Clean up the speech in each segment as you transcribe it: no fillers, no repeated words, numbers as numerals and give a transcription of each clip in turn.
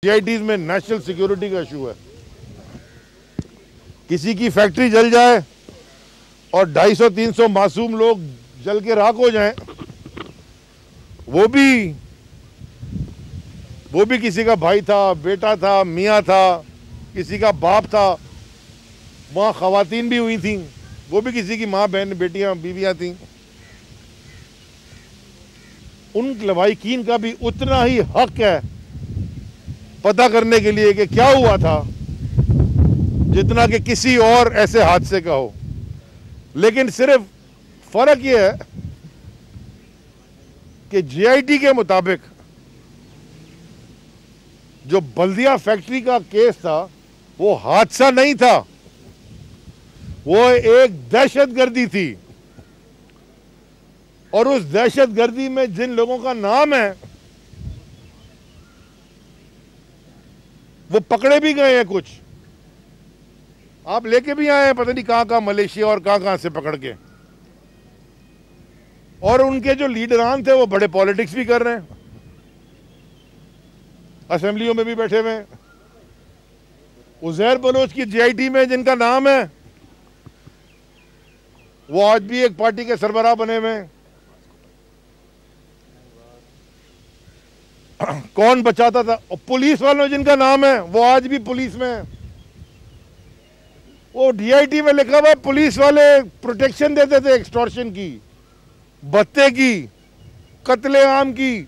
सीआईटीज में national security का issue है। किसी की फैक्ट्री जल जाए और 250-300 मासूम लोग जल के राख हो जाएं, वो भी किसी का भाई था, बेटा था, मियाँ था, किसी का बाप था। वहाँ खवातीन भी हुई थी, वो भी किसी की माँ, बहन, बेटियां, बीवियां थीं। उन लवाहिकीन का भी उतना ही हक है पता करने के लिए कि क्या हुआ था, जितना कि किसी और ऐसे हादसे का हो। लेकिन सिर्फ फर्क यह है कि जीआईटी के मुताबिक जो बल्दिया फैक्ट्री का केस था वो हादसा नहीं था, वो एक दहशतगर्दी थी। और उस दहशतगर्दी में जिन लोगों का नाम है वो पकड़े भी गए हैं, कुछ आप लेके भी आए हैं, पता नहीं कहां मलेशिया और कहां से पकड़ के। और उनके जो लीडरान थे वो बड़े पॉलिटिक्स भी कर रहे हैं, असेंबलियों में भी बैठे हुए हैं। उजैर बलोच की जीआईटी में जिनका नाम है वो आज भी एक पार्टी के सरबराह बने हुए हैं। कौन बचाता था? और पुलिस वालों जिनका नाम है वो आज भी पुलिस में है। वो डीआईटी में लिखा हुआ है पुलिस वाले प्रोटेक्शन देते थे एक्सटॉर्शन की, भत्ते की, कत्लेआम की,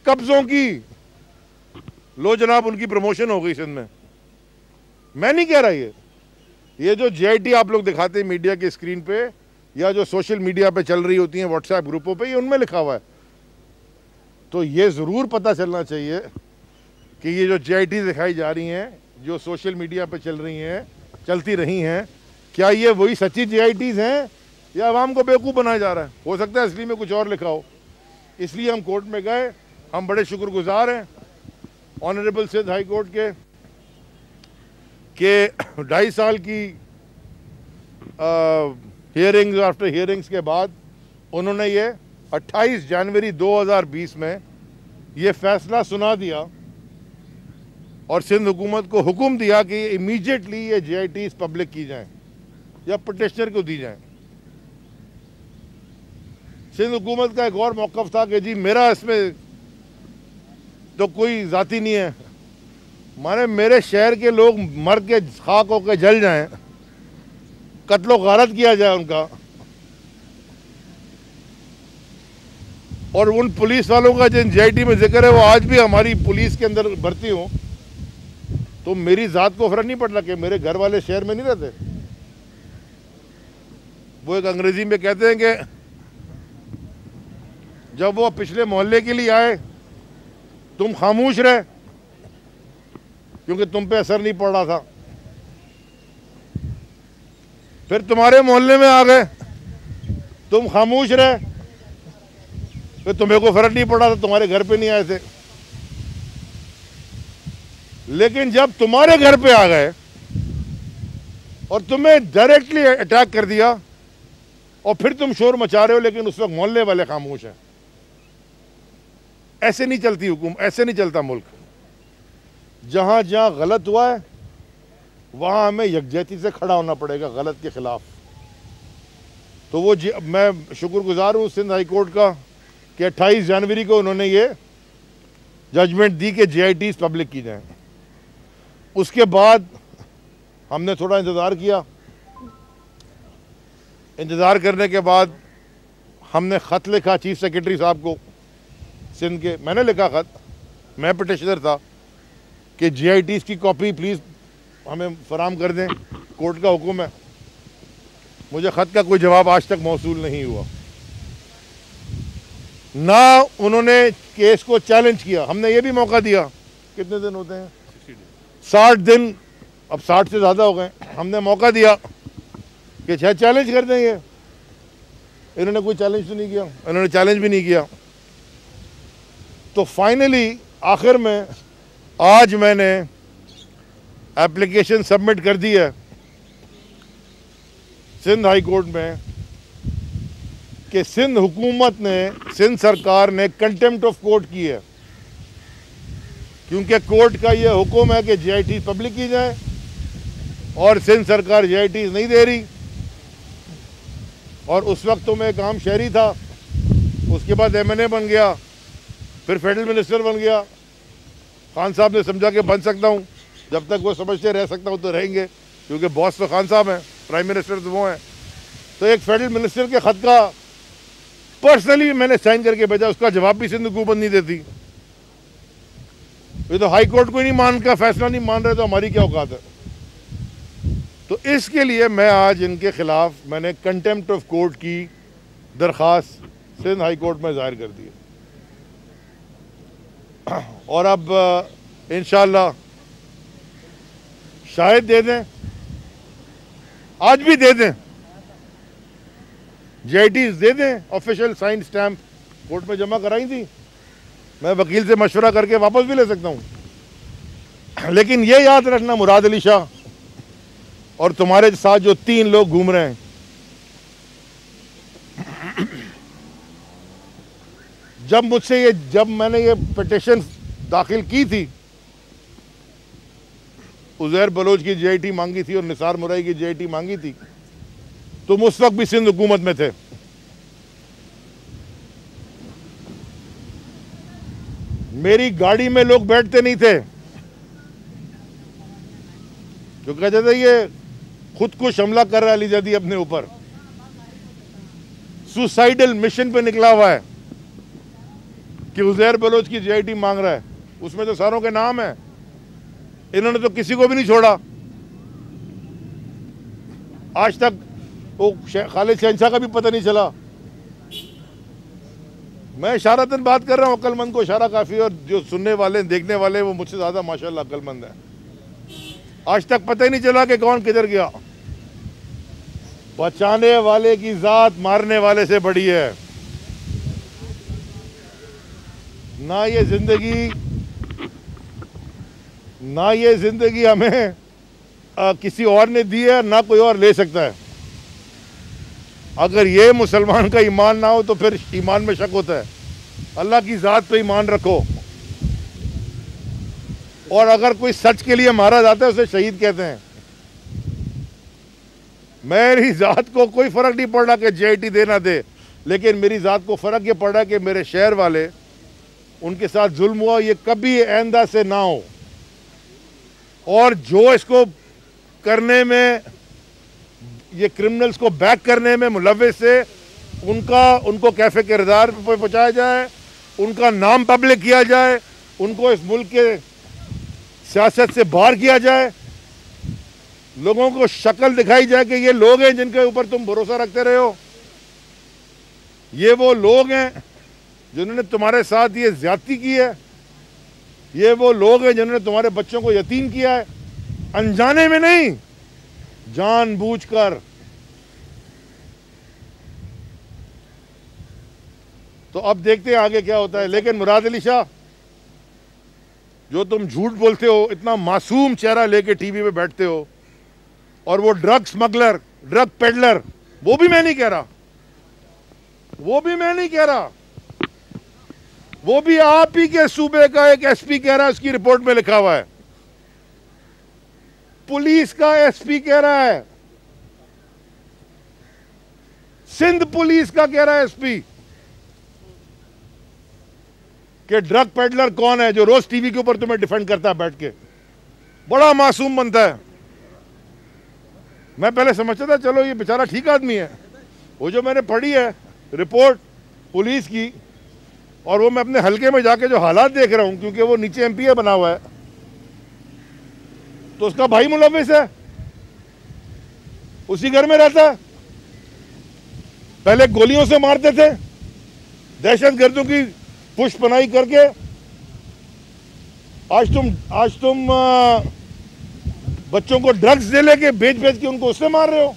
कब्जों की। लो जनाब, उनकी प्रमोशन हो गई सिंध में। मैं नहीं कह रहा ये जो जीआईटी आप लोग दिखाते हैं मीडिया के स्क्रीन पे या जो सोशल मीडिया पे चल रही होती हैं व्हाट्सएप ग्रुपों पे, ये उनमें लिखा हुआ है। तो ये ज़रूर पता चलना चाहिए कि ये जो जीआईटी दिखाई जा रही हैं, जो सोशल मीडिया पे चलती रही हैं, क्या ये वही सच्ची जीआईटीज़ हैं या आवाम को बेवकूफ़ बनाया जा रहा है? हो सकता है असली में कुछ और लिखा हो। इसलिए हम कोर्ट में गए। हम बड़े शुक्रगुजार हैं ऑनरेबल सिंध हाई कोर्ट के 2.5 साल की हियरिंग्स आफ्टर हियरिंग्स के बाद उन्होंने ये 28 जनवरी 2020 में ये फैसला सुना दिया और सिंध हुकूमत को हुक्म दिया कि इमीडिएटली ये जीआईटीज़ पब्लिक की जाएं या पिटिशनर को दी जाएं। सिंध हुकूमत का एक और मौक़िफ़ था कि जी मेरा इसमें तो कोई ज़ाती नहीं है, माने मेरे शहर के लोग मर के खाक होकर जल जाएं, कत्लो गारत किया जाए उनका, और उन पुलिस वालों का जिन जीआईटी में जिक्र है वो आज भी हमारी पुलिस के अंदर भर्ती हो, तो मेरी ज़ात को फर्क नहीं पड़ता कि मेरे घर वाले शहर में नहीं रहते। वो एक अंग्रेजी में कहते हैं कि जब वो पिछले मोहल्ले के लिए आए तुम खामोश रहे क्योंकि तुम पे असर नहीं पड़ रहा था, फिर तुम्हारे मोहल्ले में आ गए, तुम खामोश रहे, फिर तुम्हें को फर्क नहीं पड़ा था, तुम्हारे घर पे नहीं आए थे। लेकिन जब तुम्हारे घर पे आ गए और तुम्हें डायरेक्टली अटैक कर दिया और फिर तुम शोर मचा रहे हो, लेकिन उस वक्त मोहल्ले वाले खामोश हैं। ऐसे नहीं चलती हुकूमत, ऐसे नहीं चलता मुल्क। जहां जहां गलत हुआ है वहां हमें यकजहती से खड़ा होना पड़ेगा गलत के खिलाफ। तो वो मैं शुक्रगुजार हूँ सिंध हाई कोर्ट का कि 28 जनवरी को उन्होंने ये जजमेंट दी कि जीआईटीज़ पब्लिक की जाएं। उसके बाद हमने थोड़ा इंतज़ार किया। इंतज़ार करने के बाद हमने ख़त लिखा चीफ सेक्रेटरी साहब को सिंध के। मैंने लिखा ख़त, मैं पिटिशनर था, कि जीआईटीज़ की कॉपी प्लीज़ हमें फराहम कर दें, कोर्ट का हुक्म है। मुझे ख़त का कोई जवाब आज तक मौसूल नहीं हुआ। ना उन्होंने केस को चैलेंज किया। हमने ये भी मौका दिया, कितने दिन होते हैं, 60 दिन, अब 60 से ज़्यादा हो गए। हमने मौका दिया कि शायद चैलेंज कर देंगे। इन्होंने कोई चैलेंज तो नहीं किया, इन्होंने चैलेंज भी नहीं किया। तो फाइनली आखिर में आज मैंने एप्लीकेशन सबमिट कर दी है सिंध हाई कोर्ट में कि सिंध हुकूमत ने, सिंध सरकार ने कंटेम्प्ट ऑफ कोर्ट की है क्योंकि कोर्ट का ये हुक्म है कि JIT पब्लिक की जाए और सिंध सरकार JIT नहीं दे रही। और उस वक्त तो मैं एक आम शहरी था, उसके बाद MNA बन गया, फिर फेडरल मिनिस्टर बन गया। खान साहब ने समझा कि बन सकता हूँ, जब तक वो समझते रह सकता हूँ तो रहेंगे, क्योंकि बॉस तो खान साहब हैं, प्राइम मिनिस्टर तो वो हैं। तो एक फेडरल मिनिस्टर के ख़त का पर्सनली मैंने साइन करके भेजा, उसका जवाब भी सिंध हुकूमत नहीं देती। ये तो हाई कोर्ट को नहीं मान का फैसला नहीं मान रहे, तो हमारी क्या औकात है। तो इसके लिए मैं आज इनके खिलाफ मैंने कंटेम्प्ट ऑफ कोर्ट की दरख्वास्त सिंध हाई कोर्ट में जाहिर कर दी है। और अब इंशाअल्लाह शायद दे दें, आज भी दे दें, JITs दे दें। ऑफिशियल साइन स्टैम्प कोर्ट में जमा कराई थी, मैं वकील से मशवरा करके वापस भी ले सकता हूं। लेकिन ये याद रखना, मुराद अली शाह और तुम्हारे साथ जो 3 लोग घूम रहे हैं, जब मैंने ये पिटीशन दाखिल की थी, उज़ैर बलोच की JIT मांगी थी और निसार मुरई की JIT मांगी थी, तुम उस वक्त भी सिंध हुकूमत में थे। मेरी गाड़ी में लोग बैठते नहीं थे, जो कहते थे ये खुद को हमला कर रहा है अलीजादी अपने ऊपर, सुसाइडल मिशन पे निकला हुआ है कि उज़ैर बलोच की JIT मांग रहा है। उसमें तो सारों के नाम है, इन्होंने तो किसी को भी नहीं छोड़ा। आज तक वो खालिद शहनशाह का भी पता नहीं चला। मैं इशारतन बात कर रहा हूँ, अक्लमंद को इशारा काफ़ी, और जो सुनने वाले देखने वाले वो मुझसे ज़्यादा माशाल्लाह अक्लमंद है। आज तक पता ही नहीं चला कि कौन किधर गया। बचाने वाले की ज़ात मारने वाले से बड़ी है। ना ये जिंदगी हमें किसी और ने दी है, ना कोई और ले सकता है। अगर ये मुसलमान का ईमान ना हो तो फिर ईमान में शक होता है। अल्लाह की ज़ात पे ईमान रखो, और अगर कोई सच के लिए मारा जाता है उसे शहीद कहते हैं। मेरी ज़ात को कोई फ़र्क नहीं पड़ रहा कि JIT दे ना दे, लेकिन मेरी ज़ात को फ़र्क ये पड़ रहा है कि मेरे शहर वाले, उनके साथ जुल्म हुआ, ये कभी आइंदा से ना हो। और जो इसको करने में, ये क्रिमिनल्स को बैक करने में मुलव्विस है, उनको कैफे किरदार पर पहुँचाया जाए, उनका नाम पब्लिक किया जाए, उनको इस मुल्क के सियासत से बाहर किया जाए, लोगों को शक्ल दिखाई जाए कि ये लोग हैं जिनके ऊपर तुम भरोसा रखते रहे हो। ये वो लोग हैं जिन्होंने तुम्हारे साथ ये ज्यादती की है। ये वो लोग हैं जिन्होंने तुम्हारे बच्चों को यतीम किया है, अनजाने में नहीं, जानबूझकर। तो अब देखते हैं आगे क्या होता है। लेकिन मुराद अली शाह, जो तुम झूठ बोलते हो, इतना मासूम चेहरा लेके टीवी पे बैठते हो, और वो ड्रग स्मगलर, ड्रग पेडलर, वो भी मैं नहीं कह रहा, वो भी आप ही के सूबे का एक SP कह रहा है, उसकी रिपोर्ट में लिखा हुआ है। पुलिस का SP कह रहा है, सिंध पुलिस का कह रहा है SP कि ड्रग पेडलर कौन है, जो रोज टीवी के ऊपर तुम्हें डिफेंड करता है बैठ के, बड़ा मासूम बनता है। मैं पहले समझता था चलो ये बेचारा ठीक आदमी है। वो जो मैंने पढ़ी है रिपोर्ट पुलिस की, और वो मैं अपने हलके में जाके जो हालात देख रहा हूं, क्योंकि वो नीचे MPA बना हुआ है, तो उसका भाई मुलव्विस है, उसी घर में रहता है। पहले गोलियों से मारते थे, दहशतगर्दों की पुष्पनाई करके। आज तुम बच्चों को ड्रग्स दे लेके बेच के उनको उससे मार रहे हो,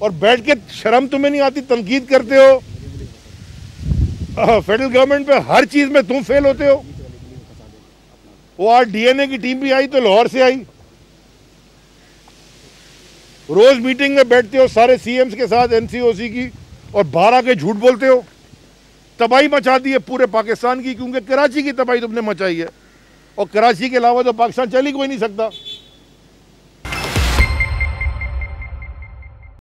और बैठ के शर्म तुम्हें नहीं आती, तनकीद करते हो। फेडरल गवर्नमेंट पे हर चीज में तुम फेल होते हो। वो आज DNA की टीम भी आई तो लाहौर से आई, रोज मीटिंग में बैठते हो सारे CMs के साथ, NCOC की, और बाहर आके झूठ बोलते हो। तबाही मचा दी है पूरे पाकिस्तान की, क्योंकि कराची की तबाही तुमने मचाई है, और कराची के अलावा तो पाकिस्तान चल ही कोई नहीं सकता।